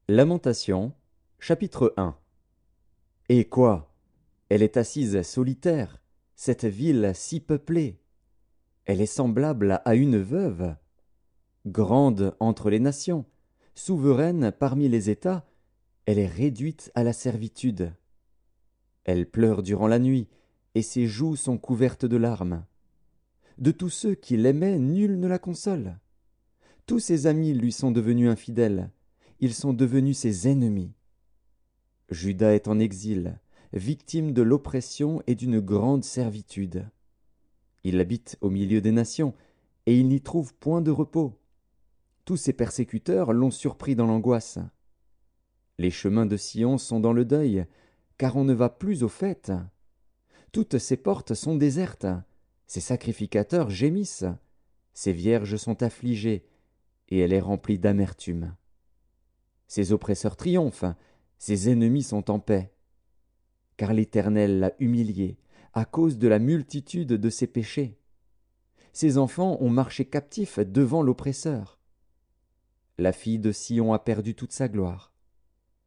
Lamentation, chapitre 1. Et quoi? Elle est assise solitaire, cette ville si peuplée. Elle est semblable à une veuve. Grande entre les nations, souveraine parmi les États, elle est réduite à la servitude. Elle pleure durant la nuit, et ses joues sont couvertes de larmes. De tous ceux qui l'aimaient, nul ne la console. Tous ses amis lui sont devenus infidèles, ils sont devenus ses ennemis. Juda est en exil, victime de l'oppression et d'une grande servitude. Il habite au milieu des nations, et il n'y trouve point de repos. Tous ses persécuteurs l'ont surpris dans l'angoisse. Les chemins de Sion sont dans le deuil, car on ne va plus aux fêtes. Toutes ses portes sont désertes, ses sacrificateurs gémissent, ses vierges sont affligées, et elle est remplie d'amertume. Ses oppresseurs triomphent, ses ennemis sont en paix. Car l'Éternel l'a humiliée à cause de la multitude de ses péchés. Ses enfants ont marché captifs devant l'oppresseur. La fille de Sion a perdu toute sa gloire.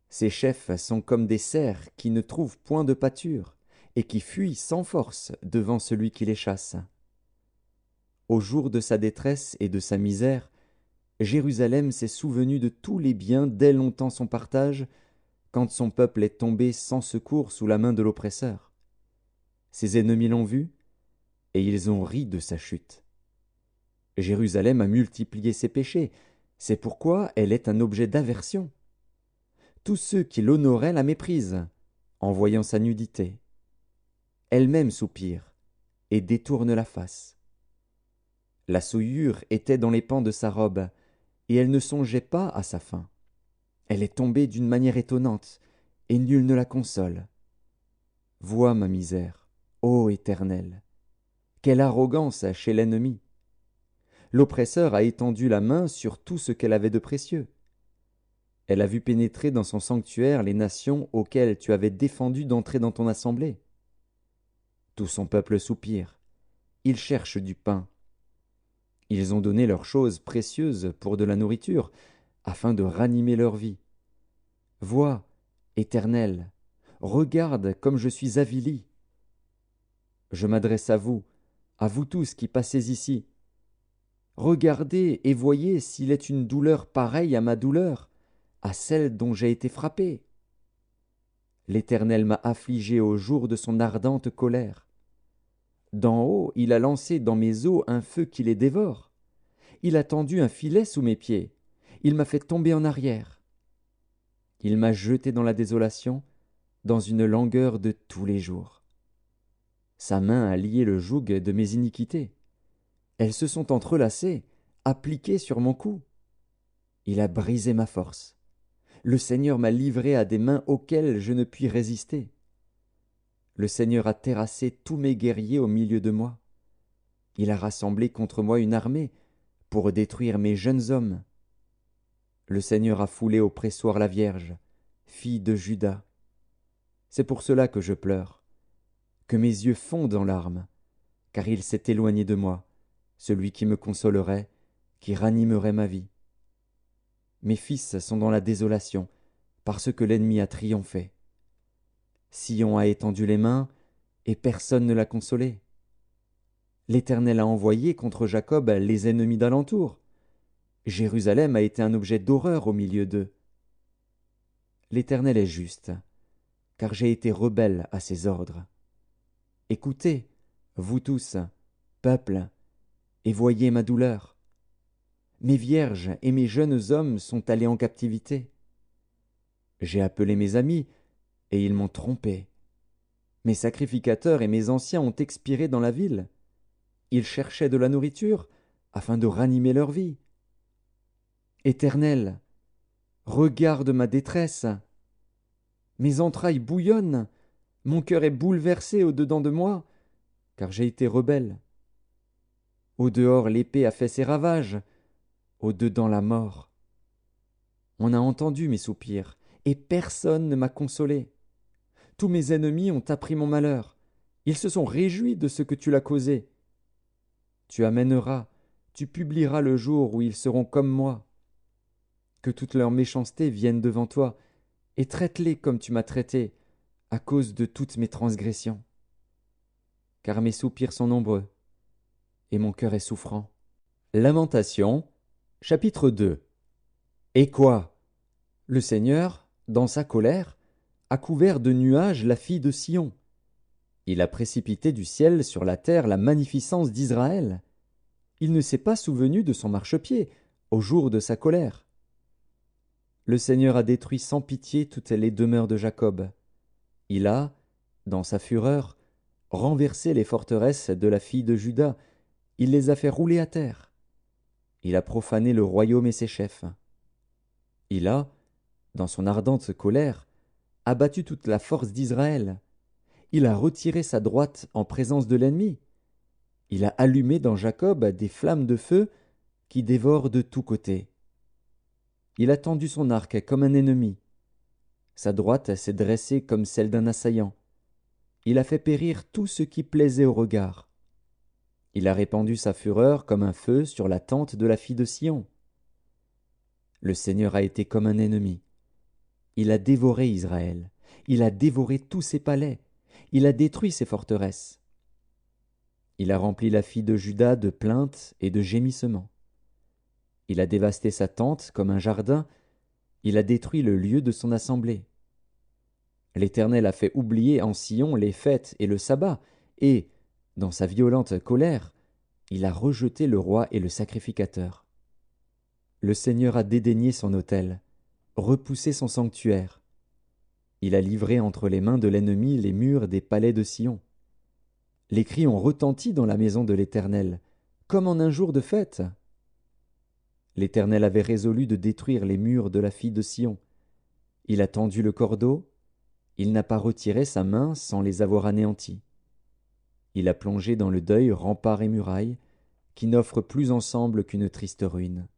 Ses chefs sont comme des cerfs qui ne trouvent point de pâture et qui fuient sans force devant celui qui les chasse. Au jour de sa détresse et de sa misère, Jérusalem s'est souvenue de tous les biens dès longtemps son partage, quand son peuple est tombé sans secours sous la main de l'oppresseur. Ses ennemis l'ont vu, et ils ont ri de sa chute. Jérusalem a multiplié ses péchés, c'est pourquoi elle est un objet d'aversion. Tous ceux qui l'honoraient la méprisent, en voyant sa nudité. Elle-même soupire, et détourne la face. La souillure était dans les pans de sa robe, et elle ne songeait pas à sa fin. Elle est tombée d'une manière étonnante, et nul ne la console. Vois ma misère, ô Éternel! Quelle arrogance chez l'ennemi! L'oppresseur a étendu la main sur tout ce qu'elle avait de précieux. Elle a vu pénétrer dans son sanctuaire les nations auxquelles tu avais défendu d'entrer dans ton assemblée. Tout son peuple soupire, ils cherchent du pain. Ils ont donné leurs choses précieuses pour de la nourriture, afin de ranimer leur vie. Vois, Éternel, regarde comme je suis avili. Je m'adresse à vous tous qui passez ici. Regardez et voyez s'il est une douleur pareille à ma douleur, à celle dont j'ai été frappé. L'Éternel m'a affligé au jour de son ardente colère. D'en haut, il a lancé dans mes os un feu qui les dévore. Il a tendu un filet sous mes pieds. Il m'a fait tomber en arrière. Il m'a jeté dans la désolation, dans une langueur de tous les jours. Sa main a lié le joug de mes iniquités. Elles se sont entrelacées, appliquées sur mon cou. Il a brisé ma force. Le Seigneur m'a livré à des mains auxquelles je ne puis résister. Le Seigneur a terrassé tous mes guerriers au milieu de moi. Il a rassemblé contre moi une armée pour détruire mes jeunes hommes. Le Seigneur a foulé au pressoir la Vierge, fille de Juda. C'est pour cela que je pleure, que mes yeux fondent en larmes, car il s'est éloigné de moi, celui qui me consolerait, qui ranimerait ma vie. Mes fils sont dans la désolation, parce que l'ennemi a triomphé. Sion a étendu les mains, et personne ne l'a consolé. L'Éternel a envoyé contre Jacob les ennemis d'alentour. Jérusalem a été un objet d'horreur au milieu d'eux. L'Éternel est juste, car j'ai été rebelle à ses ordres. Écoutez, vous tous, peuple, et voyez ma douleur. Mes vierges et mes jeunes hommes sont allés en captivité. J'ai appelé mes amis, et ils m'ont trompé. Mes sacrificateurs et mes anciens ont expiré dans la ville. Ils cherchaient de la nourriture afin de ranimer leur vie. Éternel, regarde ma détresse. Mes entrailles bouillonnent, mon cœur est bouleversé au-dedans de moi, car j'ai été rebelle. Au dehors, l'épée a fait ses ravages, au dedans la mort. On a entendu mes soupirs, et personne ne m'a consolé. Tous mes ennemis ont appris mon malheur. Ils se sont réjouis de ce que tu l'as causé. Tu amèneras, tu publieras le jour où ils seront comme moi. Que toute leur méchanceté vienne devant toi, et traite-les comme tu m'as traité, à cause de toutes mes transgressions. Car mes soupirs sont nombreux, et mon cœur est souffrant. Lamentation, chapitre 2. Et quoi? Le Seigneur, dans sa colère, a couvert de nuages la fille de Sion. Il a précipité du ciel sur la terre la magnificence d'Israël. Il ne s'est pas souvenu de son marchepied au jour de sa colère. Le Seigneur a détruit sans pitié toutes les demeures de Jacob. Il a, dans sa fureur, renversé les forteresses de la fille de Juda. Il les a fait rouler à terre. Il a profané le royaume et ses chefs. Il a, dans son ardente colère, abattu toute la force d'Israël. Il a retiré sa droite en présence de l'ennemi. Il a allumé dans Jacob des flammes de feu qui dévorent de tous côtés. Il a tendu son arc comme un ennemi. Sa droite s'est dressée comme celle d'un assaillant. Il a fait périr tout ce qui plaisait au regard. Il a répandu sa fureur comme un feu sur la tente de la fille de Sion. Le Seigneur a été comme un ennemi. Il a dévoré Israël. Il a dévoré tous ses palais. Il a détruit ses forteresses. Il a rempli la fille de Juda de plaintes et de gémissements. Il a dévasté sa tente comme un jardin. Il a détruit le lieu de son assemblée. L'Éternel a fait oublier en Sion les fêtes et le sabbat, et, dans sa violente colère, il a rejeté le roi et le sacrificateur. Le Seigneur a dédaigné son autel, repoussé son sanctuaire. Il a livré entre les mains de l'ennemi les murs des palais de Sion. Les cris ont retenti dans la maison de l'Éternel, comme en un jour de fête. L'Éternel avait résolu de détruire les murs de la fille de Sion. Il a tendu le cordeau, il n'a pas retiré sa main sans les avoir anéantis. Il a plongé dans le deuil remparts et murailles, qui n'offrent plus ensemble qu'une triste ruine.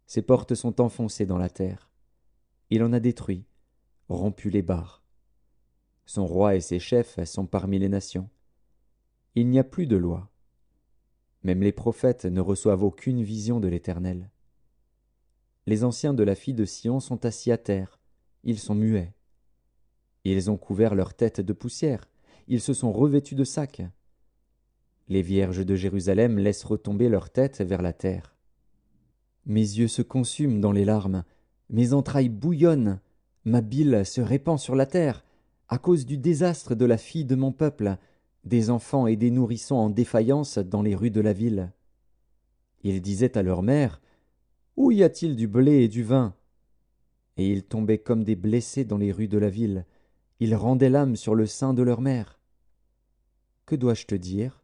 Ses portes sont enfoncées dans la terre. Il en a détruit, rompu les barres. Son roi et ses chefs sont parmi les nations. Il n'y a plus de loi. Même les prophètes ne reçoivent aucune vision de l'Éternel. Les anciens de la fille de Sion sont assis à terre, ils sont muets. Ils ont couvert leur tête de poussière, ils se sont revêtus de sacs. Les vierges de Jérusalem laissent retomber leur tête vers la terre. Mes yeux se consument dans les larmes, mes entrailles bouillonnent, ma bile se répand sur la terre, à cause du désastre de la fille de mon peuple, des enfants et des nourrissons en défaillance dans les rues de la ville. Ils disaient à leur mère, « Où y a-t-il du blé et du vin ?» Et ils tombaient comme des blessés dans les rues de la ville. Ils rendaient l'âme sur le sein de leur mère. Que dois-je te dire?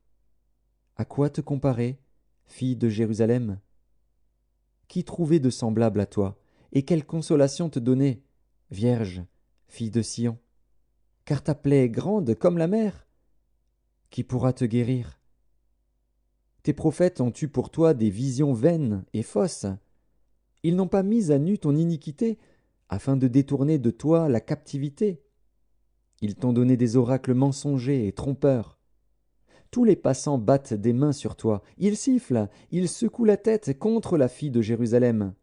À quoi te comparer, fille de Jérusalem? Qui trouvait de semblable à toi, et quelle consolation te donner, Vierge, fille de Sion? Car ta plaie est grande comme la mer. Qui pourra te guérir? Tes prophètes ont eu pour toi des visions vaines et fausses. Ils n'ont pas mis à nu ton iniquité, afin de détourner de toi la captivité. Ils t'ont donné des oracles mensongers et trompeurs. Tous les passants battent des mains sur toi, ils sifflent, ils secouent la tête contre la fille de Jérusalem.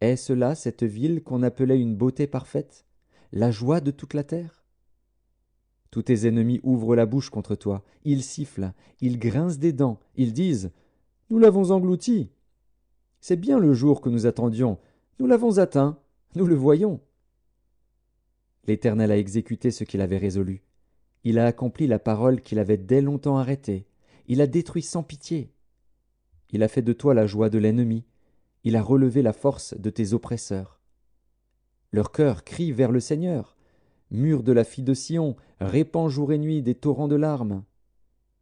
Est-ce là cette ville qu'on appelait une beauté parfaite, la joie de toute la terre? Tous tes ennemis ouvrent la bouche contre toi, ils sifflent, ils grincent des dents, ils disent « Nous l'avons englouti. C'est bien le jour que nous attendions, nous l'avons atteint, nous le voyons. » L'Éternel a exécuté ce qu'il avait résolu. Il a accompli la parole qu'il avait dès longtemps arrêtée. Il a détruit sans pitié. Il a fait de toi la joie de l'ennemi. Il a relevé la force de tes oppresseurs. Leur cœur crie vers le Seigneur. Mur de la fille de Sion, répand jour et nuit des torrents de larmes.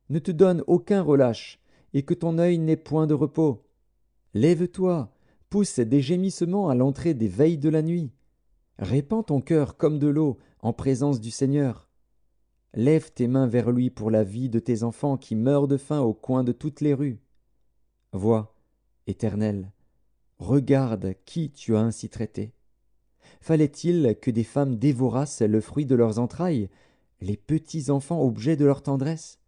Ne te donne aucun relâche, et que ton œil n'ait point de repos. Lève-toi, pousse des gémissements à l'entrée des veilles de la nuit. Répands ton cœur comme de l'eau en présence du Seigneur. Lève tes mains vers lui pour la vie de tes enfants qui meurent de faim au coin de toutes les rues. Vois, Éternel, regarde qui tu as ainsi traité. Fallait-il que des femmes dévorassent le fruit de leurs entrailles, les petits enfants objets de leur tendresse?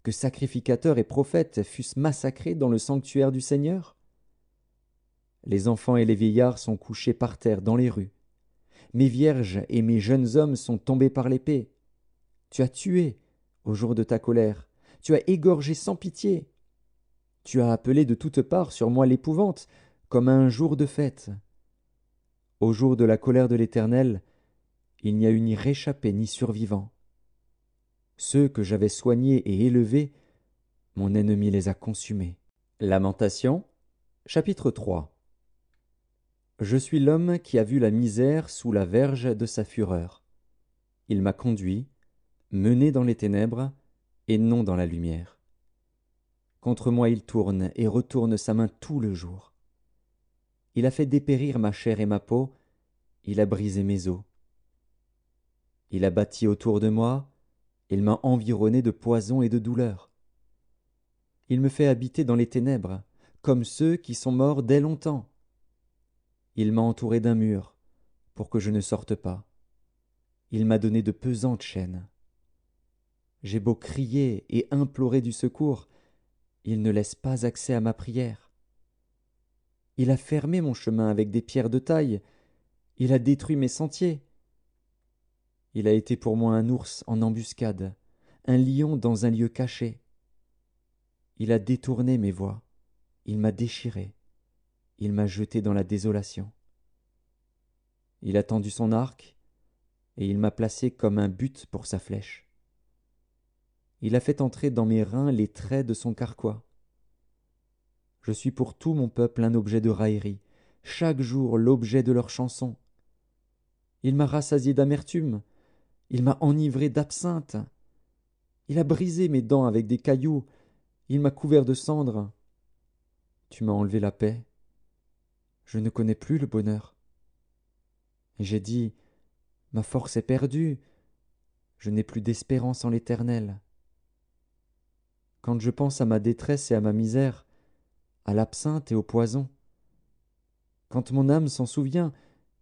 Que sacrificateurs et prophètes fussent massacrés dans le sanctuaire du Seigneur? Les enfants et les vieillards sont couchés par terre dans les rues. Mes vierges et mes jeunes hommes sont tombés par l'épée. Tu as tué au jour de ta colère. Tu as égorgé sans pitié. Tu as appelé de toutes parts sur moi l'épouvante, comme à un jour de fête. Au jour de la colère de l'Éternel, il n'y a eu ni réchappé ni survivant. Ceux que j'avais soignés et élevés, mon ennemi les a consumés. Lamentation, chapitre 3. Je suis l'homme qui a vu la misère sous la verge de sa fureur. Il m'a conduit, mené dans les ténèbres, et non dans la lumière. Contre moi il tourne et retourne sa main tout le jour. Il a fait dépérir ma chair et ma peau, il a brisé mes os. Il a bâti autour de moi, il m'a environné de poison et de douleur. Il me fait habiter dans les ténèbres, comme ceux qui sont morts dès longtemps. Il m'a entouré d'un mur, pour que je ne sorte pas. Il m'a donné de pesantes chaînes. J'ai beau crier et implorer du secours, il ne laisse pas accès à ma prière. Il a fermé mon chemin avec des pierres de taille, il a détruit mes sentiers. Il a été pour moi un ours en embuscade, un lion dans un lieu caché. Il a détourné mes voies, il m'a déchiré, il m'a jeté dans la désolation. Il a tendu son arc, et il m'a placé comme un but pour sa flèche. Il a fait entrer dans mes reins les traits de son carquois. Je suis pour tout mon peuple un objet de raillerie, chaque jour l'objet de leurs chansons. Il m'a rassasié d'amertume, il m'a enivré d'absinthe. Il a brisé mes dents avec des cailloux, il m'a couvert de cendres. Tu m'as enlevé la paix. Je ne connais plus le bonheur. Et j'ai dit, ma force est perdue, je n'ai plus d'espérance en l'Éternel. Quand je pense à ma détresse et à ma misère, à l'absinthe et au poison, quand mon âme s'en souvient,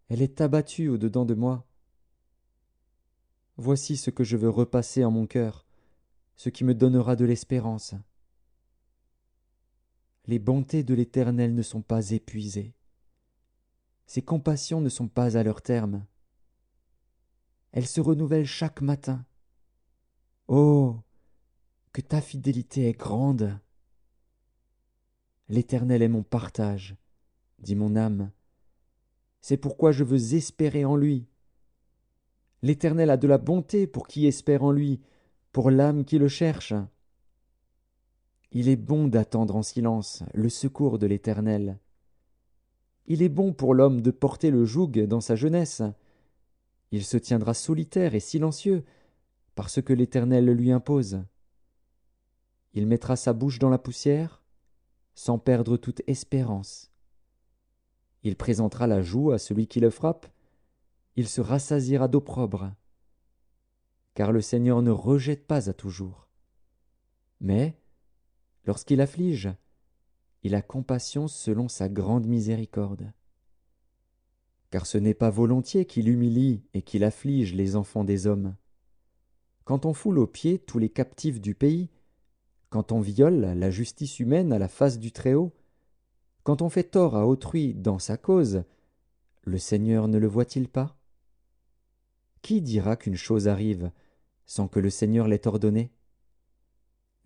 elle est abattue au-dedans de moi. Voici ce que je veux repasser en mon cœur, ce qui me donnera de l'espérance. Les bontés de l'Éternel ne sont pas épuisées. Ses compassions ne sont pas à leur terme. Elles se renouvellent chaque matin. Oh, que ta fidélité est grande! L'Éternel est mon partage, dit mon âme. C'est pourquoi je veux espérer en lui. L'Éternel a de la bonté pour qui espère en lui, pour l'âme qui le cherche. Il est bon d'attendre en silence le secours de l'Éternel. Il est bon pour l'homme de porter le joug dans sa jeunesse. Il se tiendra solitaire et silencieux, parce que l'Éternel le lui impose. Il mettra sa bouche dans la poussière, sans perdre toute espérance. Il présentera la joue à celui qui le frappe, il se rassasiera d'opprobre. Car le Seigneur ne rejette pas à toujours. Mais, lorsqu'il afflige, il a compassion selon sa grande miséricorde. Car ce n'est pas volontiers qu'il humilie et qu'il afflige les enfants des hommes. Quand on foule aux pieds tous les captifs du pays, quand on viole la justice humaine à la face du Très-Haut, quand on fait tort à autrui dans sa cause, le Seigneur ne le voit-il pas? Qui dira qu'une chose arrive sans que le Seigneur l'ait ordonnée?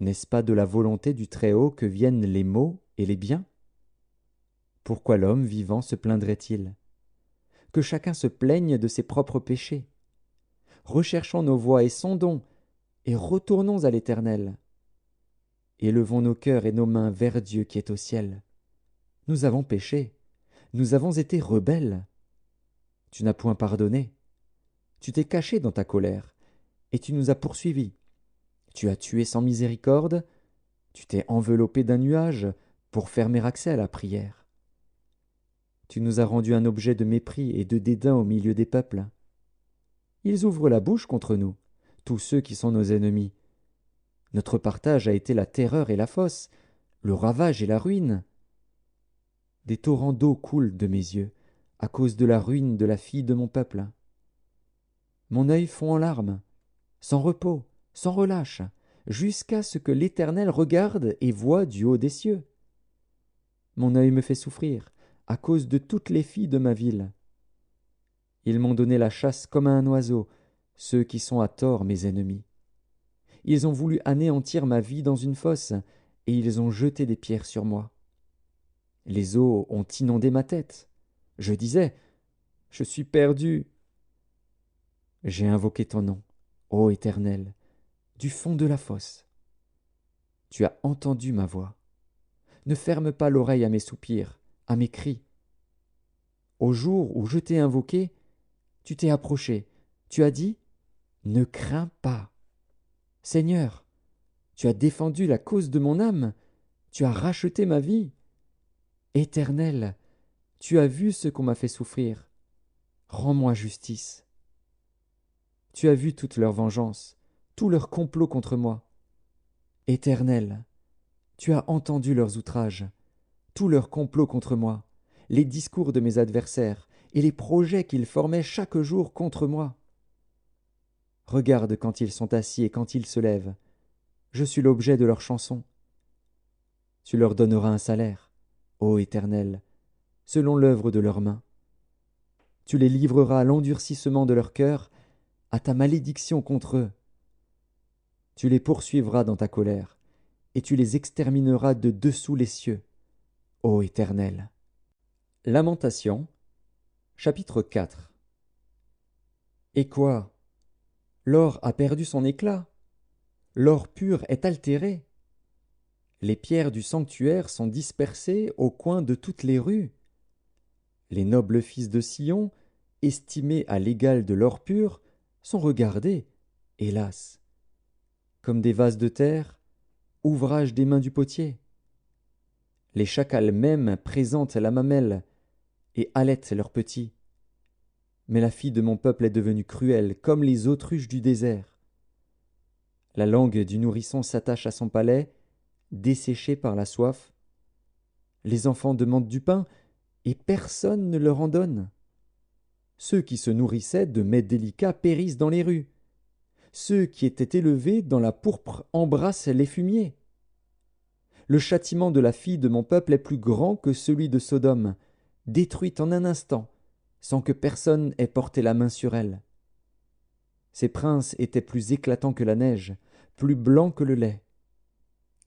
N'est-ce pas de la volonté du Très-Haut que viennent les maux et les biens? Pourquoi l'homme vivant se plaindrait-il? Que chacun se plaigne de ses propres péchés. Recherchons nos voies et sondons, et retournons à l'Éternel. Élevons nos cœurs et nos mains vers Dieu qui est au ciel. Nous avons péché, nous avons été rebelles. Tu n'as point pardonné. Tu t'es caché dans ta colère, et tu nous as poursuivis. Tu as tué sans miséricorde, tu t'es enveloppé d'un nuage pour fermer accès à la prière. Tu nous as rendus un objet de mépris et de dédain au milieu des peuples. Ils ouvrent la bouche contre nous, tous ceux qui sont nos ennemis. Notre partage a été la terreur et la fosse, le ravage et la ruine. Des torrents d'eau coulent de mes yeux, à cause de la ruine de la fille de mon peuple. Mon œil fond en larmes, sans repos, sans relâche, jusqu'à ce que l'Éternel regarde et voie du haut des cieux. Mon œil me fait souffrir, à cause de toutes les filles de ma ville. Ils m'ont donné la chasse comme à un oiseau, ceux qui sont à tort mes ennemis. Ils ont voulu anéantir ma vie dans une fosse, et ils ont jeté des pierres sur moi. Les eaux ont inondé ma tête. Je disais, je suis perdu. J'ai invoqué ton nom, ô Éternel, du fond de la fosse. Tu as entendu ma voix. Ne ferme pas l'oreille à mes soupirs, à mes cris. Au jour où je t'ai invoqué, tu t'es approché. Tu as dit, ne crains pas. Seigneur, tu as défendu la cause de mon âme. Tu as racheté ma vie. Éternel, tu as vu ce qu'on m'a fait souffrir. Rends-moi justice. Tu as vu toute leur vengeance, tout leur complot contre moi. Éternel, tu as entendu leurs outrages, tout leur complot contre moi, les discours de mes adversaires et les projets qu'ils formaient chaque jour contre moi. Regarde quand ils sont assis et quand ils se lèvent. Je suis l'objet de leurs chansons. Tu leur donneras un salaire, ô Éternel, selon l'œuvre de leurs mains. Tu les livreras à l'endurcissement de leur cœur, à ta malédiction contre eux. Tu les poursuivras dans ta colère, et tu les extermineras de dessous les cieux, ô Éternel. Lamentation, chapitre 4. Et quoi? L'or a perdu son éclat, l'or pur est altéré. Les pierres du sanctuaire sont dispersées au coin de toutes les rues. Les nobles fils de Sion, estimés à l'égal de l'or pur, sont regardés, hélas, comme des vases de terre, ouvrage des mains du potier. Les chacals même présentent la mamelle et allaitent leurs petits. Mais la fille de mon peuple est devenue cruelle, comme les autruches du désert. La langue du nourrisson s'attache à son palais, desséché par la soif. Les enfants demandent du pain, et personne ne leur en donne. Ceux qui se nourrissaient de mets délicats périssent dans les rues. Ceux qui étaient élevés dans la pourpre embrassent les fumiers. Le châtiment de la fille de mon peuple est plus grand que celui de Sodome, détruite en un instant, sans que personne ait porté la main sur elle. Ces princes étaient plus éclatants que la neige, plus blancs que le lait.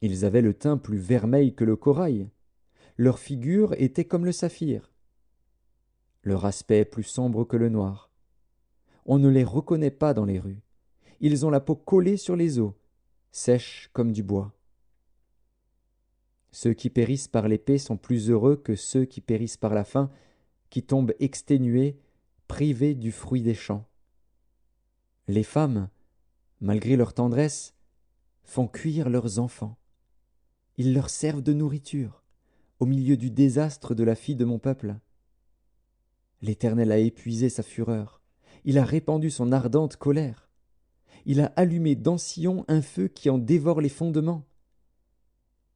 Ils avaient le teint plus vermeil que le corail. Leur figure était comme le saphir. Leur aspect plus sombre que le noir. On ne les reconnaît pas dans les rues. Ils ont la peau collée sur les os, sèche comme du bois. Ceux qui périssent par l'épée sont plus heureux que ceux qui périssent par la faim, qui tombent exténués, privés du fruit des champs. Les femmes, malgré leur tendresse, font cuire leurs enfants. Ils leur servent de nourriture, au milieu du désastre de la fille de mon peuple. L'Éternel a épuisé sa fureur, il a répandu son ardente colère. Il a allumé dans Sion un feu qui en dévore les fondements.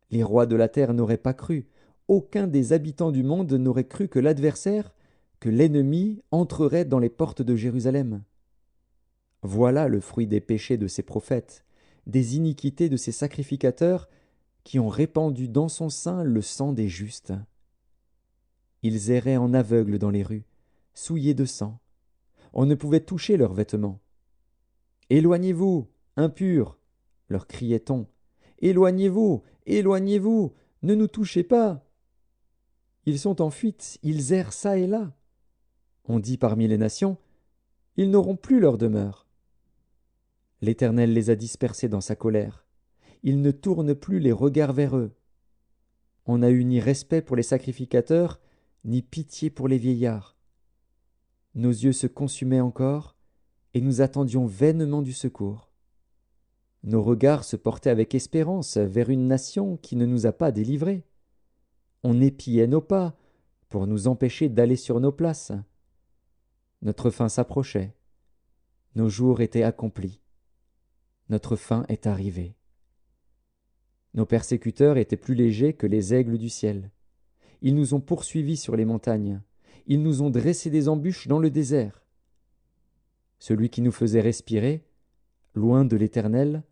Les rois de la terre n'auraient pas cru, aucun des habitants du monde n'aurait cru que l'adversaire, que l'ennemi entrerait dans les portes de Jérusalem. Voilà le fruit des péchés de ses prophètes, des iniquités de ses sacrificateurs, qui ont répandu dans son sein le sang des justes. Ils erraient en aveugles dans les rues, souillés de sang. On ne pouvait toucher leurs vêtements. Éloignez-vous, impurs, leur criait-on. Éloignez-vous, éloignez-vous, ne nous touchez pas. Ils sont en fuite, ils errent çà et là. On dit parmi les nations, ils n'auront plus leur demeure. L'Éternel les a dispersés dans sa colère. Il ne tourne plus les regards vers eux. On n'a eu ni respect pour les sacrificateurs, ni pitié pour les vieillards. Nos yeux se consumaient encore, et nous attendions vainement du secours. Nos regards se portaient avec espérance vers une nation qui ne nous a pas délivrés. On épiait nos pas pour nous empêcher d'aller sur nos places. Notre fin s'approchait. Nos jours étaient accomplis. Notre fin est arrivée. Nos persécuteurs étaient plus légers que les aigles du ciel. Ils nous ont poursuivis sur les montagnes. Ils nous ont dressé des embûches dans le désert. Celui qui nous faisait respirer, loin de l'Éternel,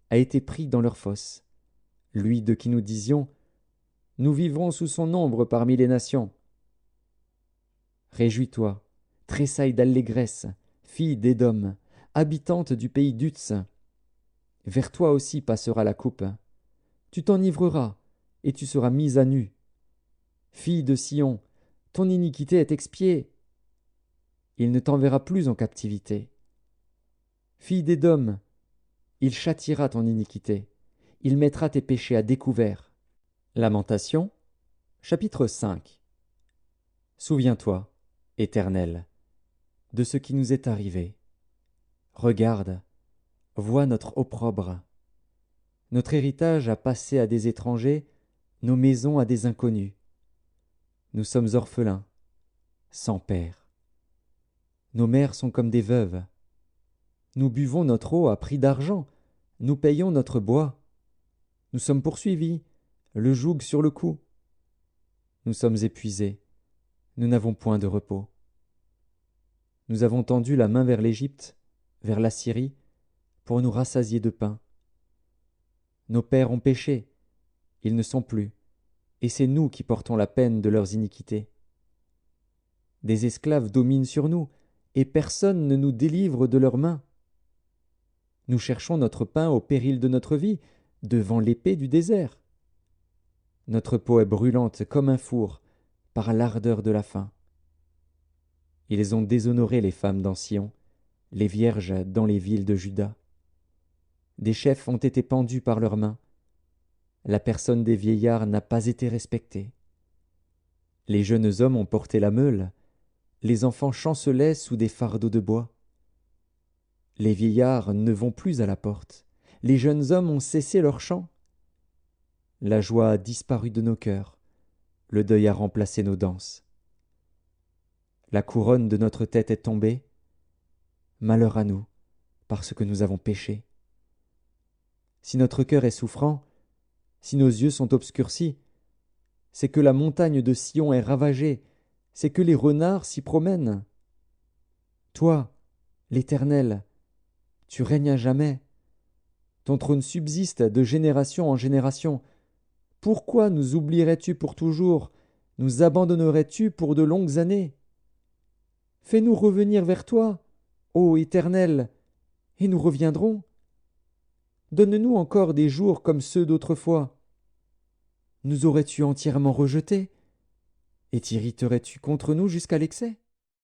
a été pris dans leur fosse. Lui de qui nous disions, nous vivrons sous son ombre parmi les nations. Réjouis-toi, tressaille d'allégresse, fille d'Édom, habitante du pays d'Utz. Vers toi aussi passera la coupe. Tu t'enivreras, et tu seras mise à nu. Fille de Sion, ton iniquité est expiée. Il ne t'enverra plus en captivité. Fille d'Édom, il châtiera ton iniquité. Il mettra tes péchés à découvert. Lamentation, chapitre 5. Souviens-toi, Éternel, de ce qui nous est arrivé. Regarde, vois notre opprobre. Notre héritage a passé à des étrangers, nos maisons à des inconnus. Nous sommes orphelins, sans père. Nos mères sont comme des veuves. Nous buvons notre eau à prix d'argent, nous payons notre bois. Nous sommes poursuivis, le joug sur le cou. Nous sommes épuisés, nous n'avons point de repos. Nous avons tendu la main vers l'Égypte, vers la Syrie, pour nous rassasier de pain. Nos pères ont péché, ils ne sont plus, et c'est nous qui portons la peine de leurs iniquités. Des esclaves dominent sur nous, et personne ne nous délivre de leurs mains. Nous cherchons notre pain au péril de notre vie, devant l'épée du désert. Notre peau est brûlante comme un four, par l'ardeur de la faim. Ils ont déshonoré les femmes dans Sion, les vierges dans les villes de Juda. Des chefs ont été pendus par leurs mains. La personne des vieillards n'a pas été respectée. Les jeunes hommes ont porté la meule, les enfants chancelaient sous des fardeaux de bois. Les vieillards ne vont plus à la porte, les jeunes hommes ont cessé leur chant. La joie a disparu de nos cœurs, le deuil a remplacé nos danses. La couronne de notre tête est tombée. Malheur à nous, parce que nous avons péché. Si notre cœur est souffrant, si nos yeux sont obscurcis, c'est que la montagne de Sion est ravagée, c'est que les renards s'y promènent. Toi, l'Éternel, tu règnes à jamais. Ton trône subsiste de génération en génération. Pourquoi nous oublierais-tu pour toujours, nous abandonnerais-tu pour de longues années? Fais-nous revenir vers toi, ô Éternel, et nous reviendrons. Donne-nous encore des jours comme ceux d'autrefois. Nous aurais-tu entièrement rejetés, et t'irriterais-tu contre nous jusqu'à l'excès?